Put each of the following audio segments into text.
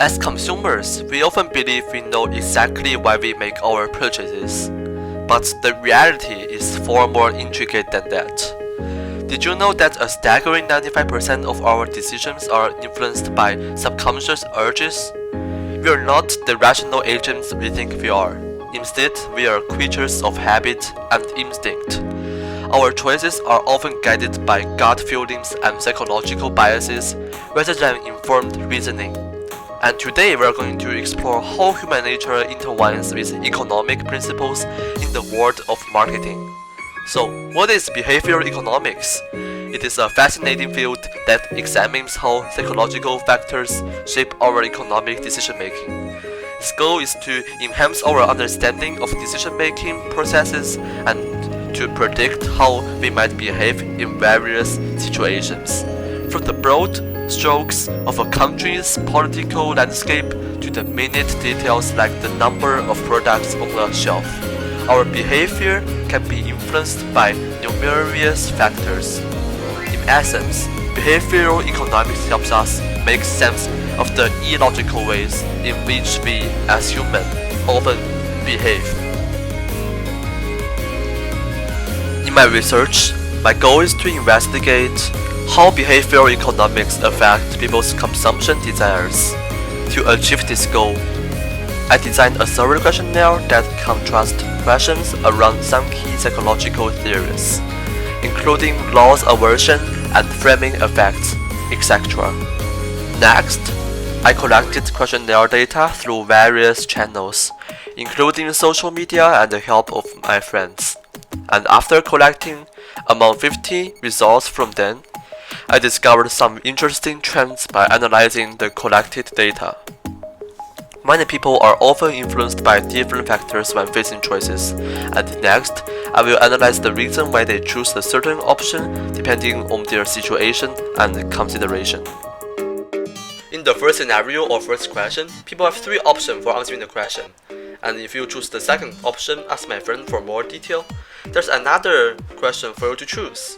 As consumers, we often believe we know exactly why we make our purchases, but the reality is far more intricate than that. Did you know that a staggering 95% of our decisions are influenced by subconscious urges? We are not the rational agents we think we are. Instead, we are creatures of habit and instinct. Our choices are often guided by gut feelings and psychological biases rather than informed reasoning. And today we are going to explore how human nature intertwines with economic principles in the world of marketing. So, what is behavioral economics? It is a fascinating field that examines how psychological factors shape our economic decision-making. Its goal is to enhance our understanding of decision-making processes and to predict how we might behave in various situations. From the broad strokes of a country's political landscape to the minute details like the number of products on a shelf, our behavior can be influenced by numerous factors. In essence, behavioral economics helps us make sense of the illogical ways in which we, as humans, often behave. In my research, my goal is to investigate how behavioral economics affect people's consumption desires. To achieve this goal, I designed a survey questionnaire that contrasts questions around some key psychological theories, including loss aversion and framing effects, etc. Next, I collected questionnaire data through various channels, including social media and the help of my friends. And after collecting among 50 results from them, I discovered some interesting trends by analyzing the collected data. Many people are often influenced by different factors when facing choices, and next, I will analyze the reason why they choose a certain option depending on their situation and consideration. In the first scenario or first question, people have three options for answering the question. And if you choose the second option, ask my friend for more detail, there's another question for you to choose.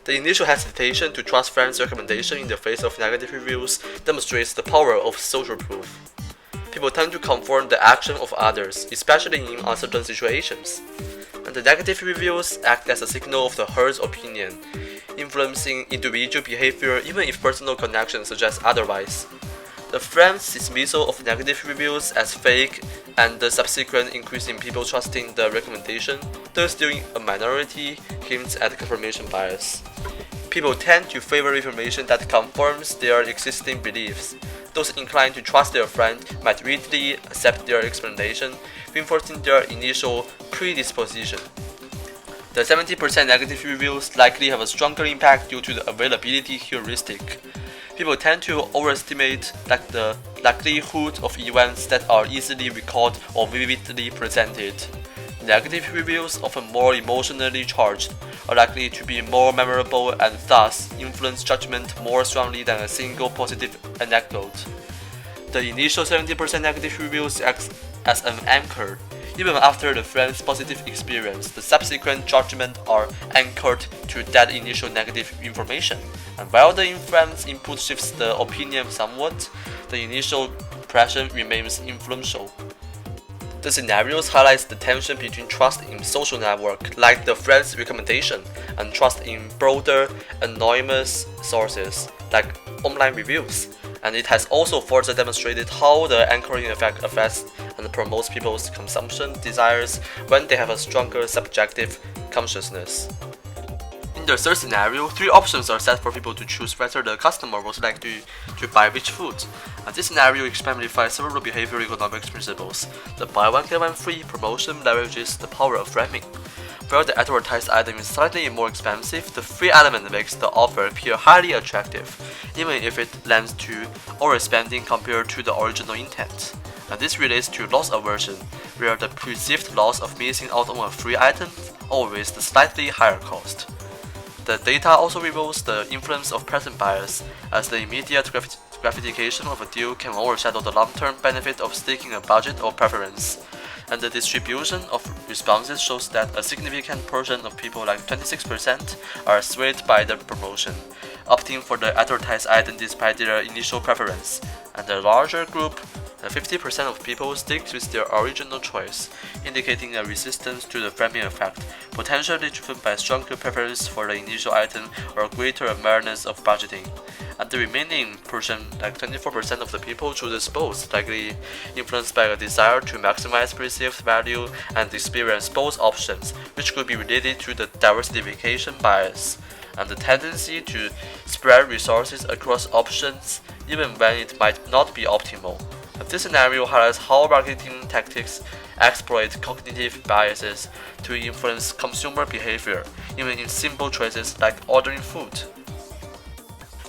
The initial hesitation to trust friends' recommendation in the face of negative reviews demonstrates the power of social proof. People tend to conform the action of others, especially in uncertain situations. And the negative reviews act as a signal of the herd's opinion, influencing individual behavior even if personal connections suggest otherwise. The friend's dismissal of negative reviews as fake and the subsequent increase in people trusting the recommendation, though still a minority, hints at confirmation bias. People tend to favor information that conforms their existing beliefs. Those inclined to trust their friend might readily accept their explanation, reinforcing their initial predisposition. The 70% negative reviews likely have a stronger impact due to the availability heuristic. People tend to overestimate the likelihood of events that are easily recalled or vividly presented. Negative reviews, often more emotionally charged, are likely to be more memorable and thus influence judgment more strongly than a single positive anecdote. The initial 70% negative reviews act as an anchor. Even after the friend's positive experience, the subsequent judgments are anchored to that initial negative information. And while the friend's input shifts the opinion somewhat, the initial impression remains influential. The scenarios highlight the tension between trust in social network, like the friend's recommendation, and trust in broader, anonymous sources, like online reviews. And it has also further demonstrated how the anchoring effect affects and promotes people's consumption desires when they have a stronger subjective consciousness. In the third scenario, three options are set for people to choose whether the customer was likely to buy which food. And this scenario exemplifies several behavioral economics principles. The buy one get one free promotion leverages the power of framing. While the advertised item is slightly more expensive, the free element makes the offer appear highly attractive, even if it lends to overspending compared to the original intent. And this relates to loss aversion, where the perceived loss of missing out on a free item outweighs the slightly higher cost. The data also reveals the influence of present bias, as the immediate gratification of a deal can overshadow the long-term benefit of sticking a budget or preference. And the distribution of responses shows that a significant portion of people, like 26%, are swayed by the promotion, opting for the advertised item despite their initial preference, and the larger group, 50% of people, stick with their original choice, indicating a resistance to the framing effect, potentially driven by stronger preference for the initial item or greater awareness of budgeting. And the remaining portion, like 24% of the people, chooses both, likely influenced by a desire to maximize perceived value and experience both options, which could be related to the diversification bias and the tendency to spread resources across options even when it might not be optimal. This scenario highlights how marketing tactics exploit cognitive biases to influence consumer behavior, even in simple choices like ordering food.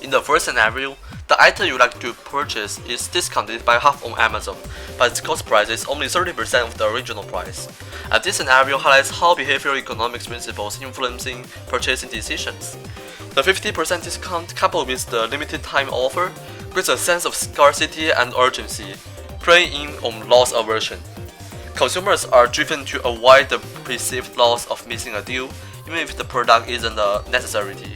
In the first scenario, the item you like to purchase is discounted by half on Amazon, but its cost price is only 30% of the original price. And this scenario highlights how behavioral economics principles influencing purchasing decisions. The 50% discount coupled with the limited time offer creates a sense of scarcity and urgency, playing in on loss aversion. Consumers are driven to avoid the perceived loss of missing a deal, even if the product isn't a necessity.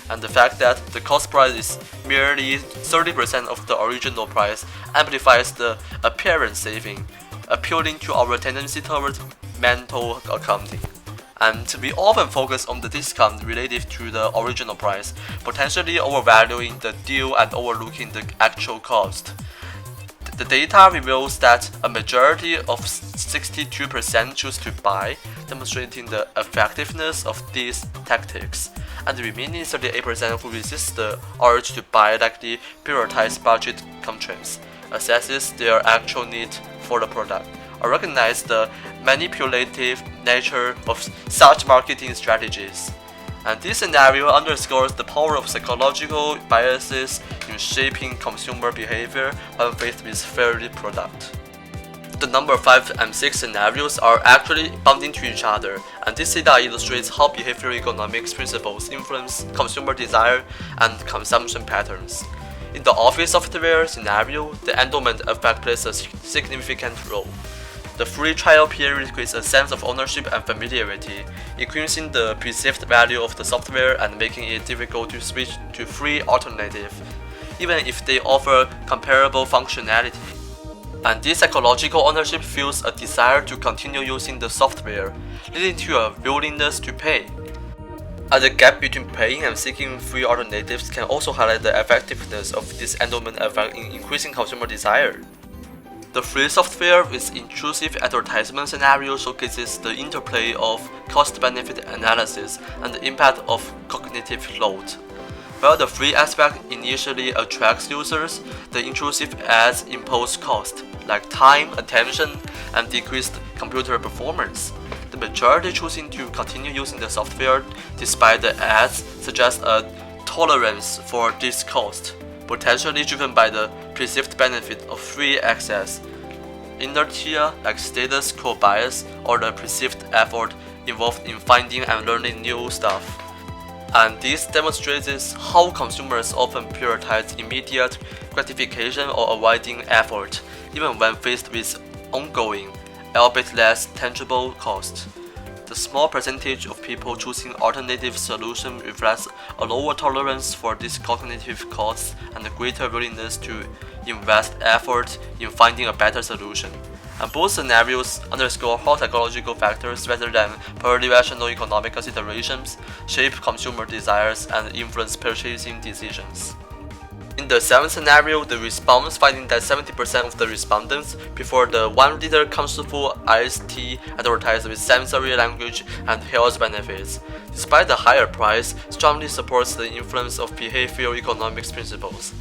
And the fact that the cost price is merely 30% of the original price amplifies the apparent saving, appealing to our tendency towards mental accounting. And we often focus on the discount relative to the original price, potentially overvaluing the deal and overlooking the actual cost. The data reveals that a majority of 62% choose to buy, demonstrating the effectiveness of these tactics, and the remaining 38% who resist the urge to buy likely prioritize budget constraints, assesses their actual need for the product, or recognize the manipulative nature of such marketing strategies. And this scenario underscores the power of psychological biases in shaping consumer behavior when faced with varied product. The number 5 and 6 scenarios are actually bound into each other, and this data illustrates how behavioral economics principles influence consumer desire and consumption patterns. In the office software scenario, the endowment effect plays a significant role. The free trial period creates a sense of ownership and familiarity, increasing the perceived value of the software and making it difficult to switch to free alternative, even if they offer comparable functionality. And this psychological ownership fuels a desire to continue using the software, leading to a willingness to pay. And the gap between paying and seeking free alternatives can also highlight the effectiveness of this endowment effect in increasing consumer desire. The free software with intrusive advertisement scenario showcases the interplay of cost-benefit analysis and the impact of cognitive load. While the free aspect initially attracts users, the intrusive ads impose cost, like time, attention, and decreased computer performance. The majority choosing to continue using the software despite the ads suggests a tolerance for this cost, potentially driven by the perceived benefit of free access, inertia like status quo bias, or the perceived effort involved in finding and learning new stuff. And this demonstrates how consumers often prioritize immediate gratification or avoiding effort, even when faced with ongoing, albeit less tangible cost. The small percentage of people choosing alternative solutions reflects a lower tolerance for these cognitive costs and a greater willingness to invest effort in finding a better solution. And both scenarios underscore how psychological factors rather than purely rational economic considerations shape consumer desires and influence purchasing decisions. In the 7th scenario, the response finding that 70% of the respondents prefer the 1-liter consumable iced tea advertised with sensory language and health benefits, despite the higher price, strongly supports the influence of behavioral economics principles.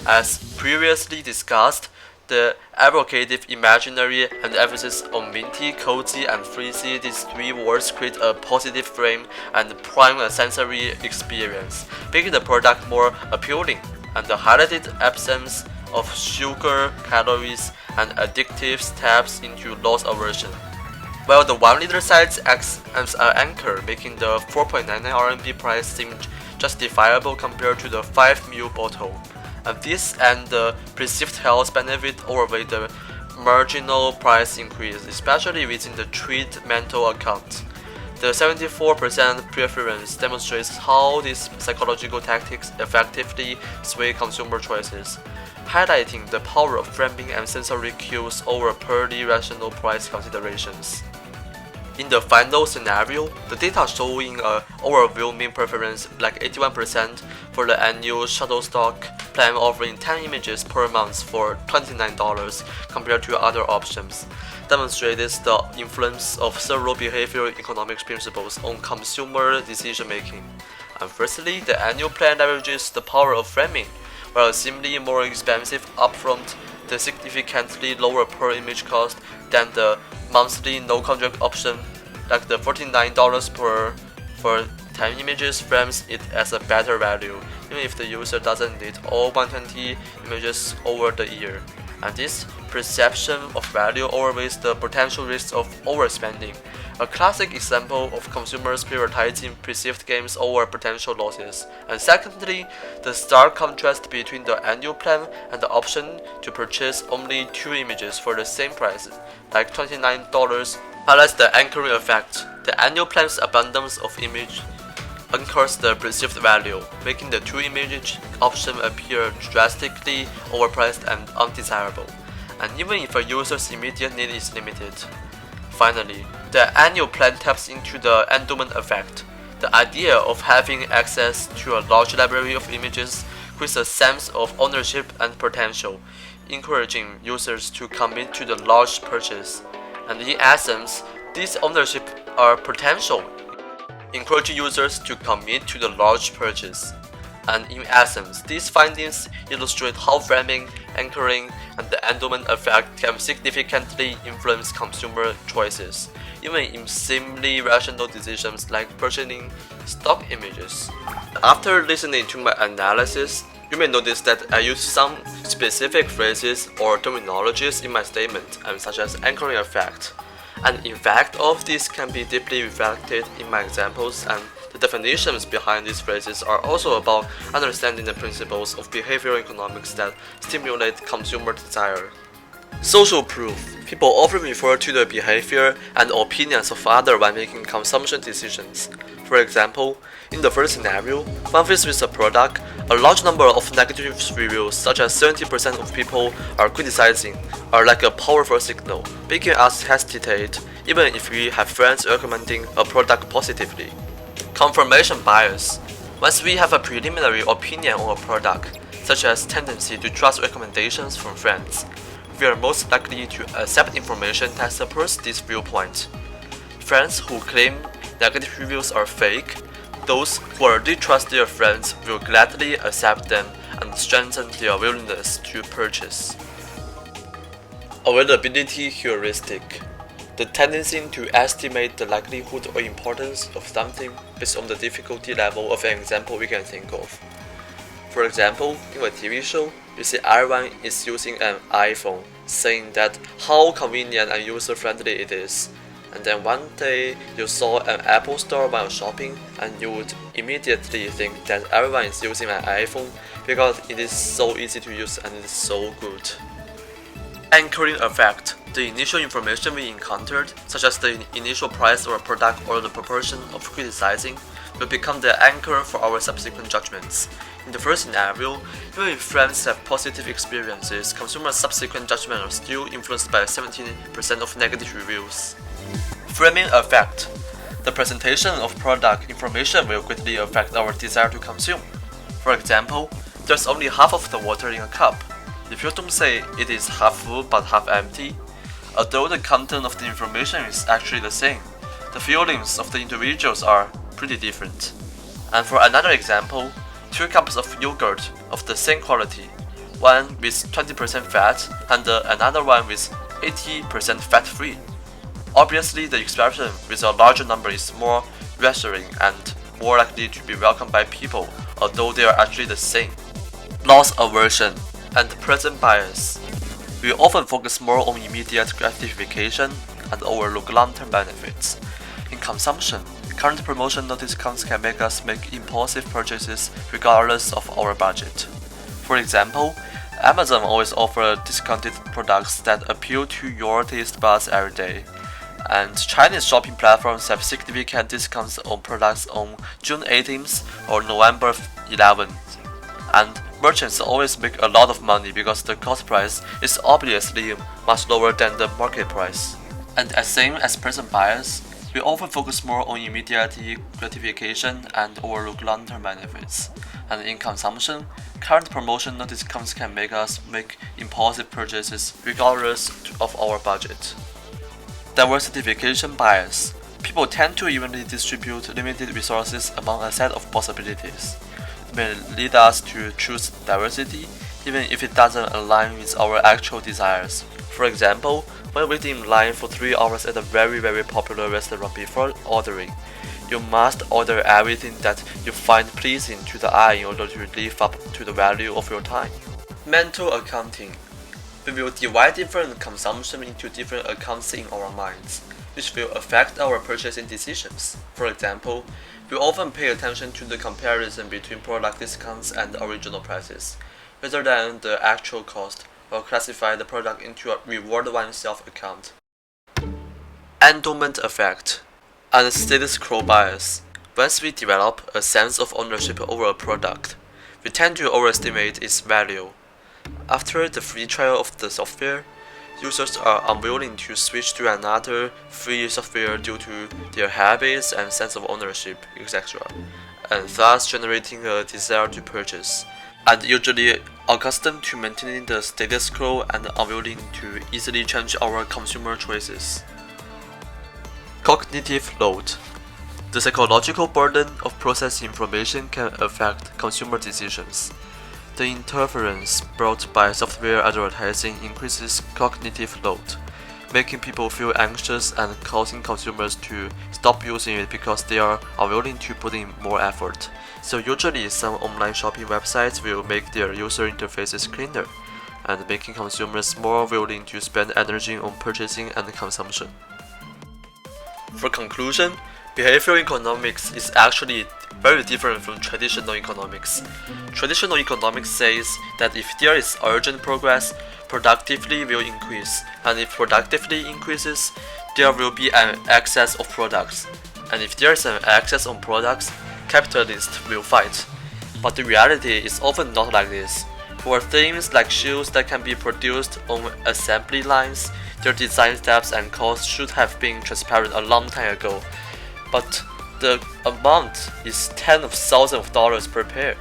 As previously discussed, the evocative imaginary and emphasis on minty, cozy, and frizzy, these three words create a positive frame and prime a sensory experience, making the product more appealing. And the highlighted absence of sugar, calories, and additives taps into loss aversion. While the 1-liter size acts as an anchor, making the 4.99 RMB price seem justifiable compared to the 5 ml bottle. And this and the perceived health benefit outweigh the marginal price increase, especially within the treatmental account. The 74% preference demonstrates how these psychological tactics effectively sway consumer choices, highlighting the power of framing and sensory cues over purely rational price considerations. In the final scenario, the data showing an overview mean preference like 81% for the annual Shutterstock plan offering 10 images per month for $29 compared to other options, demonstrates the influence of several behavioral economics principles on consumer decision-making. And firstly, the annual plan leverages the power of framing, while seemingly more expensive upfront, the significantly lower per image cost than the monthly no-contract option, like the $49 for 10 images frames it as a better value, even if the user doesn't need all 120 images over the year. And this perception of value outweighs the potential risks of overspending, a classic example of consumers prioritizing perceived gains over potential losses. And secondly, the stark contrast between the annual plan and the option to purchase only 2 images for the same price, like $29, highlights the anchoring effect. The annual plan's abundance of image anchors the perceived value, making the 2-image option appear drastically overpriced and undesirable, and even if a user's immediate need is limited. Finally, the annual plan taps into the endowment effect. The idea of having access to a large library of images creates a sense of ownership and potential, encouraging users to commit to the large purchase. And in essence, these ownership are potential, encouraging users to commit to the large purchase. And in essence, these findings illustrate how framing, anchoring, and the endowment effect can significantly influence consumer choices, even in seemingly rational decisions like purchasing stock images. After listening to my analysis, you may notice that I use some specific phrases or terminologies in my statement, such as anchoring effect. And in fact, all of these can be deeply reflected in my examples, and the definitions behind these phrases are also about understanding the principles of behavioral economics that stimulate consumer desire. Social proof. People often refer to the behavior and opinions of others when making consumption decisions. For example, in the first scenario, when faced with a product, a large number of negative reviews, such as 70% of people are criticizing, are like a powerful signal, making us hesitate even if we have friends recommending a product positively. Confirmation bias. Once we have a preliminary opinion on a product, such as tendency to trust recommendations from friends, we are most likely to accept information that supports this viewpoint. Friends who claim negative reviews are fake, those who already trust their friends will gladly accept them and strengthen their willingness to purchase. Availability heuristic. The tendency to estimate the likelihood or importance of something based on the difficulty level of an example we can think of. For example, in a TV show, you see everyone is using an iPhone, saying that how convenient and user-friendly it is. And then one day you saw an Apple store while shopping, and you would immediately think that everyone is using an iPhone because it is so easy to use and it is so good. Anchoring effect. The initial information we encountered, such as the initial price of a product or the proportion of criticizing, will become the anchor for our subsequent judgments. In the first scenario, even if friends have positive experiences, consumers' subsequent judgment are still influenced by 17% of negative reviews. Framing effect. The presentation of product information will greatly affect our desire to consume. For example, there's only half of the water in a cup. If you don't say it is half full but half empty, although the content of the information is actually the same, the feelings of the individuals are pretty different. And for another example, 2 cups of yogurt of the same quality, one with 20% fat and another one with 80% fat-free. Obviously, the expression with a larger number is more reassuring and more likely to be welcomed by people, although they are actually the same. Loss aversion and present bias. We often focus more on immediate gratification and overlook long-term benefits. In consumption, current promotional discounts can make us make impulsive purchases regardless of our budget. For example, Amazon always offers discounted products that appeal to your taste buds every day. And Chinese shopping platforms have significant discounts on products on June 18th or November 11th. And merchants always make a lot of money because the cost price is obviously much lower than the market price. And as same as present buyers, we often focus more on immediate gratification and overlook long-term benefits. And in consumption, current promotional discounts can make us make impulsive purchases regardless of our budget. Diversification bias. People tend to evenly distribute limited resources among a set of possibilities. It may lead us to choose diversity even if it doesn't align with our actual desires. For example, when waiting in line for 3 hours at a very popular restaurant before ordering, you must order everything that you find pleasing to the eye in order to live up to the value of your time. Mental accounting. We will divide different consumption into different accounts in our minds, which will affect our purchasing decisions. For example, we often pay attention to the comparison between product discounts and original prices, rather than the actual cost, or classify the product into a reward oneself account. Endowment effect and status quo bias. Once we develop a sense of ownership over a product, we tend to overestimate its value. After the free trial of the software, users are unwilling to switch to another free software due to their habits and sense of ownership, etc., and thus generating a desire to purchase, and usually accustomed to maintaining the status quo and unwilling to easily change our consumer choices. Cognitive load. The psychological burden of processing information can affect consumer decisions. The interference brought by software advertising increases cognitive load, making people feel anxious and causing consumers to stop using it because they are unwilling to put in more effort. So usually some online shopping websites will make their user interfaces cleaner, and making consumers more willing to spend energy on purchasing and consumption. For conclusion, behavioral economics is actually very different from traditional economics. Traditional economics says that if there is urgent progress, productivity will increase, and if productivity increases, there will be an excess of products, and if there is an excess on products, capitalists will fight. But the reality is often not like this. For things like shoes that can be produced on assembly lines, their design steps and costs should have been transparent a long time ago, but the amount is tens of thousands of dollars per pair.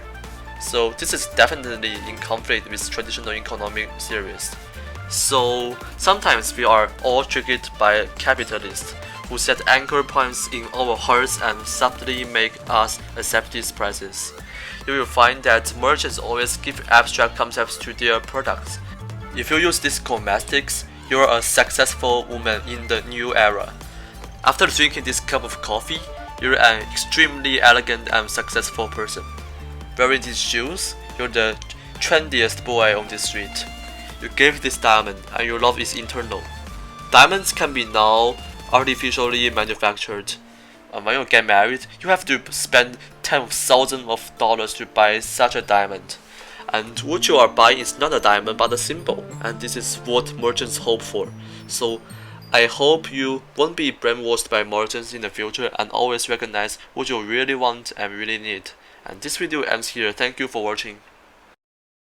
So this is definitely in conflict with traditional economic theories. So sometimes we are all triggered by capitalists who set anchor points in our hearts and subtly make us accept these prices. You will find that merchants always give abstract concepts to their products. If you use these cosmetics, you are a successful woman in the new era. After drinking this cup of coffee, you're an extremely elegant and successful person. Wearing these shoes, you're the trendiest boy on the street. You gave this diamond and your love is internal. Diamonds can be now artificially manufactured. And when you get married, you have to spend tens of thousands of dollars to buy such a diamond. And what you are buying is not a diamond but a symbol, and this is what merchants hope for. So I hope you won't be brainwashed by merchants in the future and always recognize what you really want and really need. And this video ends here. Thank you for watching.